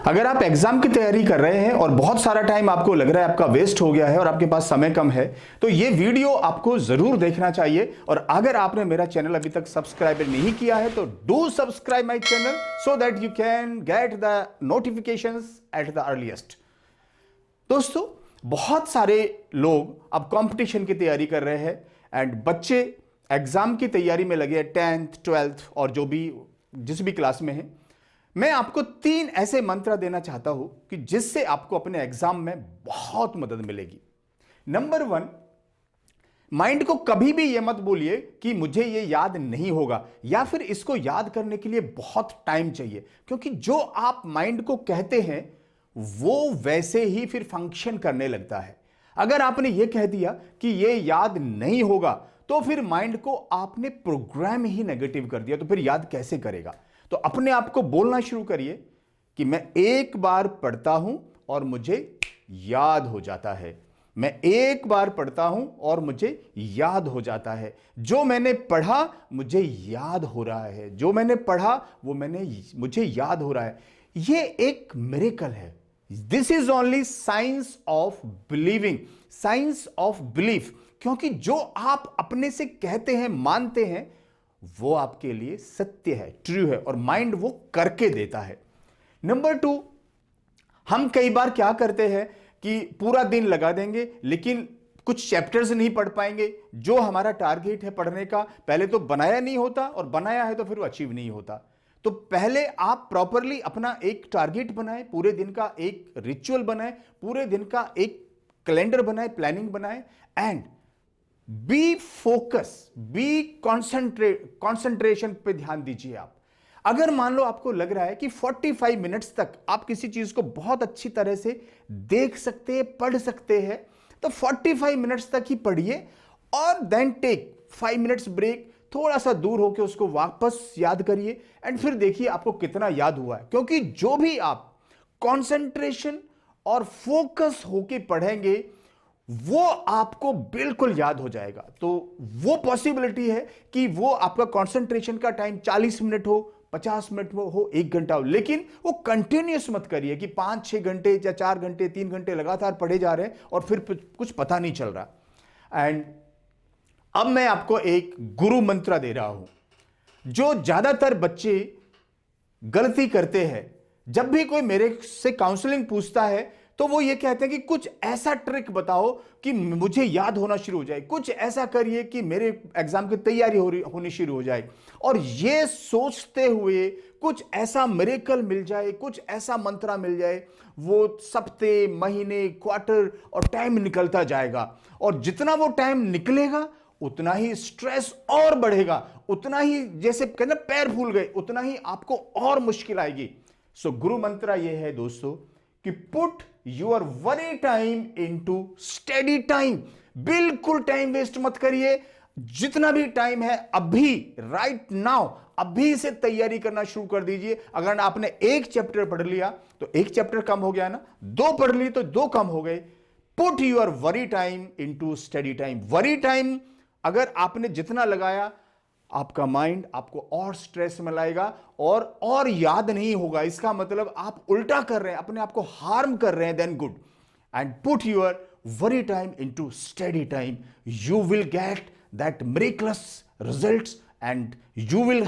अगर आप एग्जाम की तैयारी कर रहे हैं और बहुत सारा टाइम आपको लग रहा है आपका वेस्ट हो गया है और आपके पास समय कम है, तो ये वीडियो आपको जरूर देखना चाहिए। और अगर आपने मेरा चैनल अभी तक सब्सक्राइब नहीं किया है तो do subscribe my channel so that you can get the notifications at the earliest. दोस्तों, बहुत सारे लोग अब कंपटीशन की तैयारी कर रहे हैं एंड बच्चे एग्जाम की तैयारी में लगे हैं, 10th 12th और जो भी जिस भी क्लास में है। मैं आपको 3 ऐसे मंत्र देना चाहता हूं कि जिससे आपको अपने एग्जाम में बहुत मदद मिलेगी। नंबर 1, माइंड को कभी भी यह मत बोलिए कि मुझे यह याद नहीं होगा या फिर इसको याद करने के लिए बहुत टाइम चाहिए, क्योंकि जो आप माइंड को कहते हैं वो वैसे ही फिर फंक्शन करने लगता है। अगर आपने यह कह दिया कि यह याद नहीं होगा तो फिर माइंड को आपने प्रोग्राम ही नेगेटिव कर दिया, तो फिर याद कैसे करेगा। तो अपने आप को बोलना शुरू करिए कि मैं एक बार पढ़ता हूं और मुझे याद हो जाता है। मैं एक बार पढ़ता हूं और मुझे याद हो जाता है। जो मैंने पढ़ा मुझे याद हो रहा है। जो मैंने पढ़ा वो मुझे याद हो रहा है। ये एक मिरेकल है। This is only science of believing, science of belief. क्योंकि जो आप अपने से कहते हैं, मानते हैं, वो आपके लिए सत्य है, ट्रू है, और माइंड वो करके देता है। नंबर 2, हम कई बार क्या करते हैं कि पूरा दिन लगा देंगे लेकिन कुछ चैप्टर्स नहीं पढ़ पाएंगे। जो हमारा टारगेट है पढ़ने का, पहले तो बनाया नहीं होता, और बनाया है तो फिर वो अचीव नहीं होता। तो पहले आप प्रॉपरली अपना एक टारगेट बनाएं, पूरे दिन का एक रिचुअल बनाएं, पूरे दिन का एक कैलेंडर बनाएं, प्लानिंग बनाएं, and be focus, be concentration पे ध्यान दीजिए आप। अगर मान लो आपको लग रहा है कि 45 मिनट्स तक आप किसी चीज को बहुत अच्छी तरह से देख सकते हैं, पढ़ सकते हैं, तो 45 मिनट्स तक ही पढ़िए और देन टेक 5 मिनट्स ब्रेक, थोड़ा सा दूर होकर उसको वापस याद करिए एंड फिर देखिए आपको कितना याद हुआ है। क्योंकि जो भी आप कॉन्सेंट्रेशन और फोकस होके पढ़ेंगे वो आपको बिल्कुल याद हो जाएगा। तो वो पॉसिबिलिटी है कि वो आपका कंसंट्रेशन का टाइम 40 मिनट हो, 50 मिनट हो, 1 घंटा हो, लेकिन वो कंटिन्यूस मत करिए कि 5-6 घंटे या 4 घंटे 3 घंटे लगातार पढ़े जा रहे हैं और फिर कुछ पता नहीं चल रहा। एंड अब मैं आपको एक गुरु मंत्र दे रहा हूं जो ज्यादातर बच्चे गलती करते हैं। जब भी कोई मेरे से काउंसलिंग पूछता है तो वो ये कहते हैं कि कुछ ऐसा ट्रिक बताओ कि मुझे याद होना शुरू हो जाए, कुछ ऐसा करिए कि मेरे एग्जाम की तैयारी होनी शुरू हो जाए। और ये सोचते हुए कुछ ऐसा मिरेकल मिल जाए, कुछ ऐसा मंत्र मिल जाए, वो सप्ते, महीने, क्वार्टर और टाइम निकलता जाएगा। और जितना वो टाइम निकलेगा उतना ही स्ट्रेस और बढ़ेगा, उतना ही जैसे कहते पैर फूल गए, उतना ही आपको और मुश्किल आएगी। सो गुरु मंत्र ये है दोस्तों कि put your worry time into study time. बिल्कुल टाइम वेस्ट मत करिए। जितना भी टाइम है अभी, राइट नाउ, अभी से तैयारी करना शुरू कर दीजिए। अगर आपने 1 चैप्टर पढ़ लिया तो 1 चैप्टर कम हो गया ना, 2 पढ़ लिए तो 2 कम हो गए। Put your worry time into study time. Worry time अगर आपने जितना लगाया, आपका माइंड आपको और स्ट्रेस में लाएगा और याद नहीं होगा। इसका मतलब आप उल्टा कर रहे हैं, अपने आप को हार्म कर रहे हैं। Then good, and put your worry time into study time. You will get that miraculous results and you will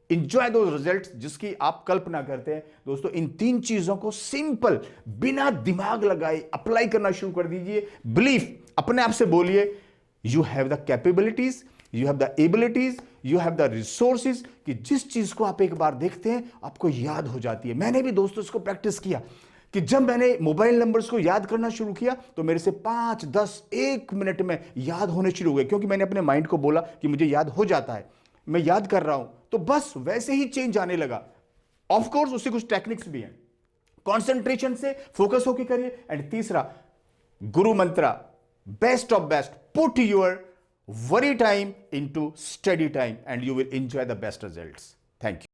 enjoy those results जिसकी आप कल्पना करते हैं। दोस्तों, इन 3 चीजों को सिंपल, बिना दिमाग लगाए अप्लाई करना शुरू कर दीजिए। बिलीफ, अपने आप से बोलिए, you have the capabilities, you have the abilities, you have the resources, कि जिस चीज को आप एक बार देखते हैं आपको याद हो जाती है। मैंने भी दोस्तों इसको प्रैक्टिस किया कि जब मैंने मोबाइल नंबर्स को याद करना शुरू किया तो मेरे से 5, 10, 1 मिनट में याद होने शुरू हुए, क्योंकि मैंने अपने माइंड को बोला कि मुझे याद हो जाता है, मैं याद कर रहा हूं, तो बस वैसे ही चेंज आने लगा। ऑफ कोर्स उससे कुछ टेक्निक्स भी हैं। कॉन्सेंट्रेशन से फोकस होकर करिए। एंड तीसरा गुरु मंत्र, best of best, put your worry time into study time and you will enjoy the best results. Thank you.